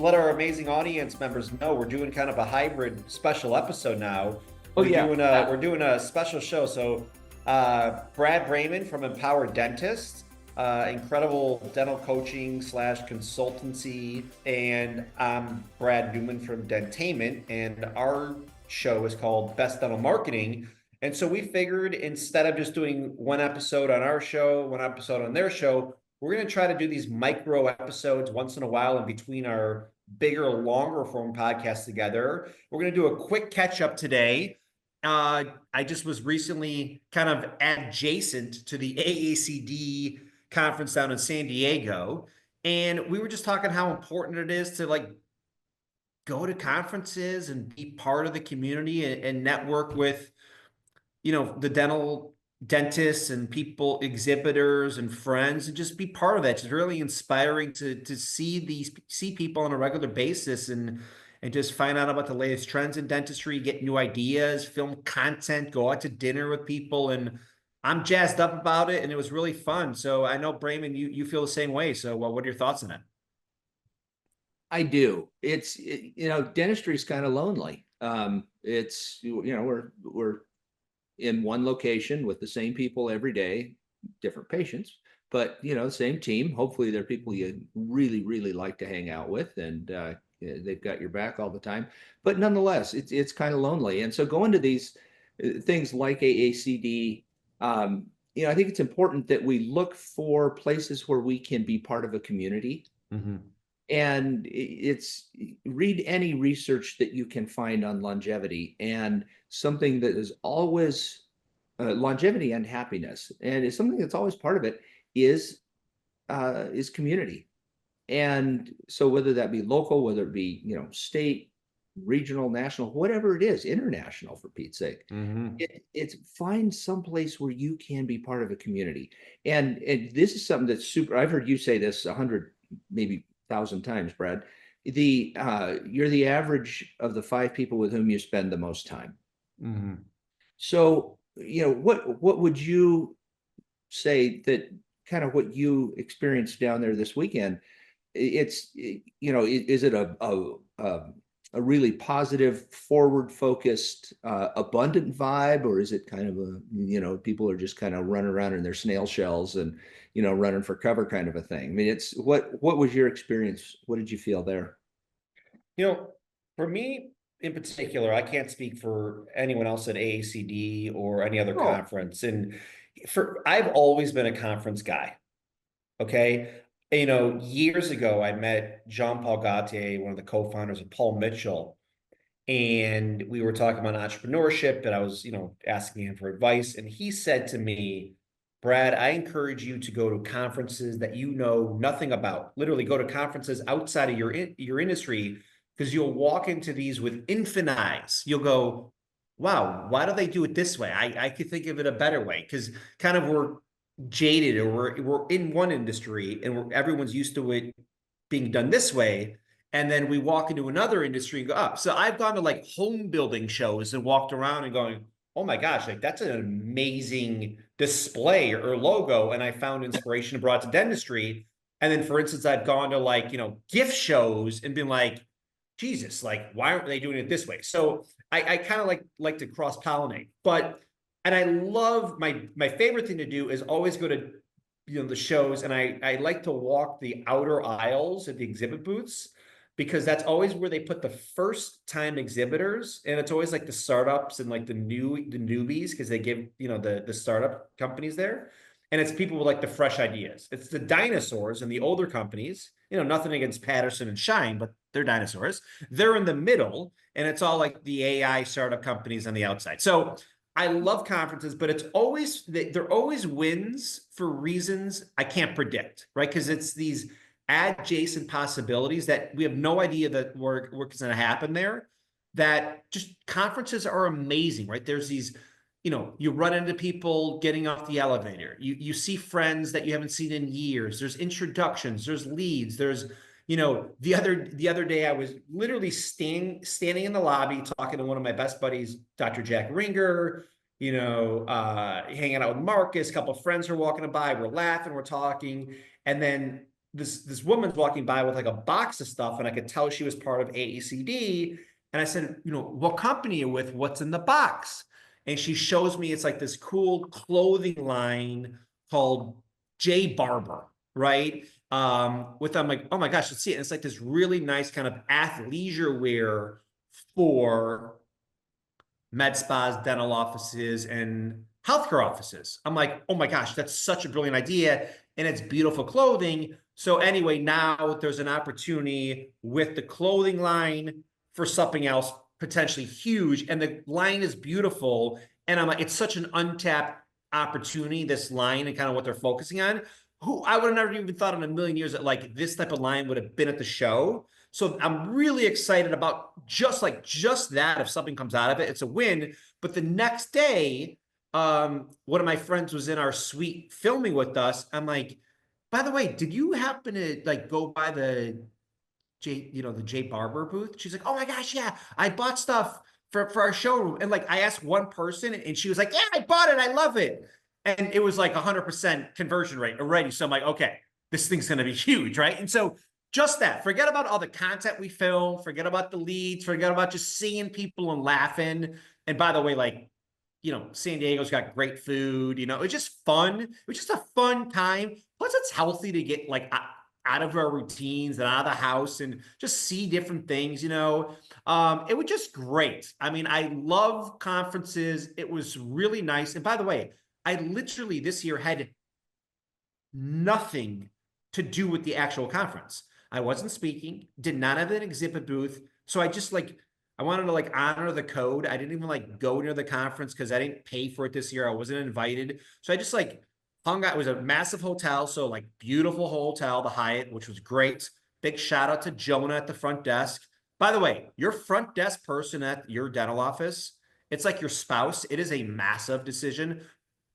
let our amazing audience members know we're doing kind of a hybrid special episode now. Oh We're yeah. doing a special show. So Brad Brayman from Empowered Dentists, incredible dental coaching slash consultancy, and I'm Brad Newman from Dentainment, and our show is called Best Dental Marketing. And so we figured instead of just doing one episode on our show, one episode on their show, we're going to try to do these micro episodes once in a while in between our bigger, longer form podcasts together. We're going to do a quick catch up today. I just was recently kind of adjacent to the AACD conference down in San Diego. And we were just talking how important it is to like go to conferences and be part of the community and network with, the dentists and people, exhibitors and friends, and just be part of that. It's really inspiring to see people on a regular basis and just find out about the latest trends in dentistry, get new ideas, film content, go out to dinner with people. And I'm jazzed up about it, and it was really fun. So I know, Brayman, you feel the same way. So what are your thoughts on that? I do. Dentistry is kind of lonely. We're in one location with the same people every day, different patients, but same team. Hopefully they're people you really, really like to hang out with, and they've got your back all the time. But nonetheless, it's kind of lonely. And so going to these things like AACD, I think it's important that we look for places where we can be part of a community. Mm-hmm. And read any research that you can find on longevity, and something that is always longevity and happiness, and it's something that's always part of it is community. And so whether that be local, whether it be state, regional, national, whatever it is, international, for Pete's sake, Mm-hmm. it's find some place where you can be part of a community. And this is something that's super. I've heard you say this 100, maybe 1,000 times, Brad. You're the average of the 5 people with whom you spend the most time. Mm-hmm. So, what would you say that kind of what you experienced down there this weekend? Is it a really positive, forward focused, abundant vibe, or is it kind of people are just kind of running around in their snail shells and running for cover kind of a thing? I mean, it's what was your experience? What did you feel there? For me in particular, I can't speak for anyone else at AACD or any other Oh, conference. And I've always been a conference guy. Okay. Years ago, I met Jean-Paul Gaultier, one of the co-founders of Paul Mitchell, and we were talking about entrepreneurship, and I was, asking him for advice. And he said to me, Brad, I encourage you to go to conferences that you know nothing about. Literally go to conferences outside of your industry, because you'll walk into these with infinite eyes. You'll go, wow, why do they do it this way? I could think of it a better way, because kind of we're jaded, or we're in one industry and everyone's used to it being done this way. And then we walk into another industry and go up. So I've gone to like home building shows and walked around and going, oh my gosh, like that's an amazing display or logo. And I found inspiration and brought to dentistry. And then, for instance, I've gone to like, gift shows and been like, Jesus, like, why aren't they doing it this way? So I kind of like to cross pollinate, and I love my favorite thing to do is always go to the shows, and I like to walk the outer aisles at the exhibit booths, because that's always where they put the first time exhibitors, and it's always like the startups and like the newbies, because they give the startup companies there, and it's people with like the fresh ideas. It's the dinosaurs and the older companies. Nothing against Patterson and Shine, but they're dinosaurs. They're in the middle, and it's all like the AI startup companies on the outside. So I love conferences, but they're always wins for reasons I can't predict, right? Because it's these adjacent possibilities that we have no idea that work is going to happen there. That just conferences are amazing, right? There's these, you run into people getting off the elevator. You see friends that you haven't seen in years. There's introductions. There's leads. There's the other day I was literally standing in the lobby talking to one of my best buddies, Dr. Jack Ringer, hanging out with Marcus. A couple of friends are walking by. We're laughing, we're talking, and then this woman's walking by with like a box of stuff, and I could tell she was part of AECD. And I said, what company are you with? What's in the box? And she shows me it's like this cool clothing line called J Barber, right? I'm like, oh my gosh, let's see it. And it's like this really nice kind of athleisure wear for med spas, dental offices, and healthcare offices. I'm like, oh my gosh, that's such a brilliant idea. And it's beautiful clothing. So anyway, now there's an opportunity with the clothing line for something else potentially huge. And the line is beautiful. And I'm like, it's such an untapped opportunity, this line and kind of what they're focusing on. Who I would have never even thought in a million years that like this type of line would have been at the show. So I'm really excited about just that. If something comes out of it, it's a win. But the next day, one of my friends was in our suite filming with us. I'm like, by the way, did you happen to like go by the the J Barber booth? She's like, oh my gosh, yeah, I bought stuff for our showroom. And like I asked one person and she was like, yeah, I bought it, I love it. And it was like 100% conversion rate already. So I'm like, okay, this thing's gonna be huge, right? And so just that, forget about all the content we film, forget about the leads, forget about just seeing people and laughing. And by the way, like, San Diego's got great food, it's just fun. It was just a fun time. Plus it's healthy to get like out of our routines and out of the house and just see different things, it was just great. I mean, I love conferences. It was really nice. And by the way, I literally this year had nothing to do with the actual conference. I wasn't speaking, did not have an exhibit booth. So I just I wanted to like honor the code. I didn't even like go near the conference because I didn't pay for it this year. I wasn't invited. So I just like hung out. It was a massive hotel. So like beautiful hotel, the Hyatt, which was great. Big shout out to Jonah at the front desk. By the way, your front desk person at your dental office, it's like your spouse. It is a massive decision.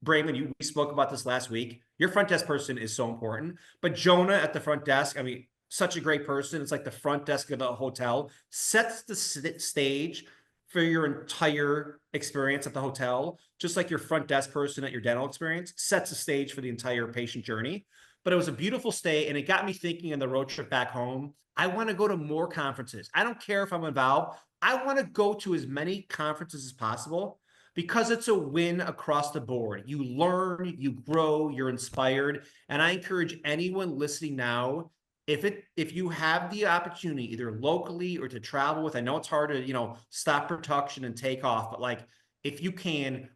Brayman, we spoke about this last week. Your front desk person is so important. But Jonah at the front desk, I mean, such a great person. It's like the front desk of the hotel, sets the stage for your entire experience at the hotel, just like your front desk person at your dental experience sets the stage for the entire patient journey. But it was a beautiful stay, and it got me thinking on the road trip back home, I want to go to more conferences. I don't care if I'm involved. I want to go to as many conferences as possible because it's a win across the board. You learn, you grow, you're inspired. And I encourage anyone listening now, if you have the opportunity either locally or to travel with, I know it's hard to stop production and take off, but like if you can,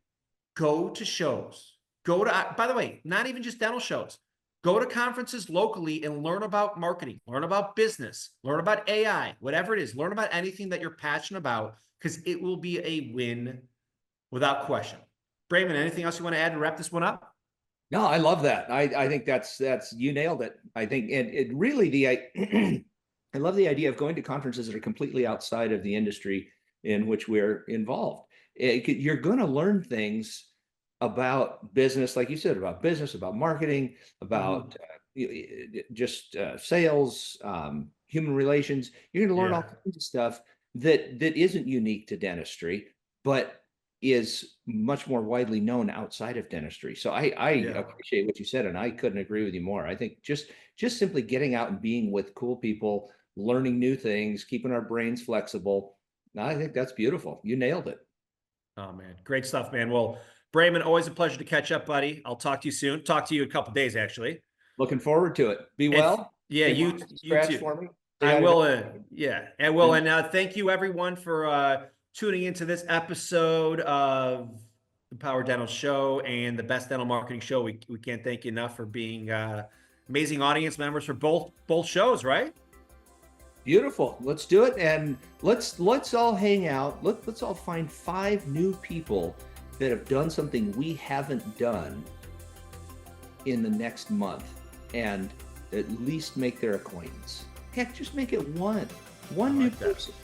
go to shows, by the way, not even just dental shows, go to conferences locally and learn about marketing, learn about business, learn about AI, whatever it is, learn about anything that you're passionate about, because it will be a win without question. Brayman, anything else you want to add to wrap this one up? No, I love that. I think that's you nailed it. I think, and it really I love the idea of going to conferences that are completely outside of the industry in which we're involved. You're going to learn things about business, like you said, about business, about marketing, about just sales, human relations. You're going to learn all kinds of stuff that isn't unique to dentistry, but is much more widely known outside of dentistry. So I appreciate what you said, and I couldn't agree with you more. I think just simply getting out and being with cool people, learning new things, keeping our brains flexible. I think that's beautiful. You nailed it. Oh man, great stuff, man. Well, Brayman, always a pleasure to catch up, buddy. I'll talk to you soon. Talk to you in a couple of days, actually. Looking forward to it. Be well. Yeah, you too. For me. I will. Yeah, I will. And thank you everyone for tuning into this episode of the Power Dental Show and the Best Dental Marketing Show. We can't thank you enough for being amazing audience members for both shows, right? Beautiful. Let's do it, and let's all hang out. Let's all find 5 new people that have done something we haven't done in the next month, and at least make their acquaintance. Heck, just make it one new person.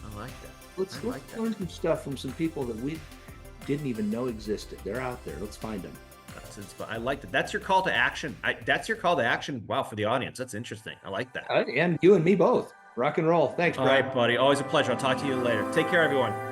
I like that. Let's learn some stuff from some people that we didn't even know existed. They're out there. Let's find them. I like that. That's your call to action. That's your call to action. Wow, for the audience. That's interesting. I like that. And you and me both. Rock and roll. Thanks, Brad. All right, buddy. Always a pleasure. I'll talk to you later. Take care, everyone.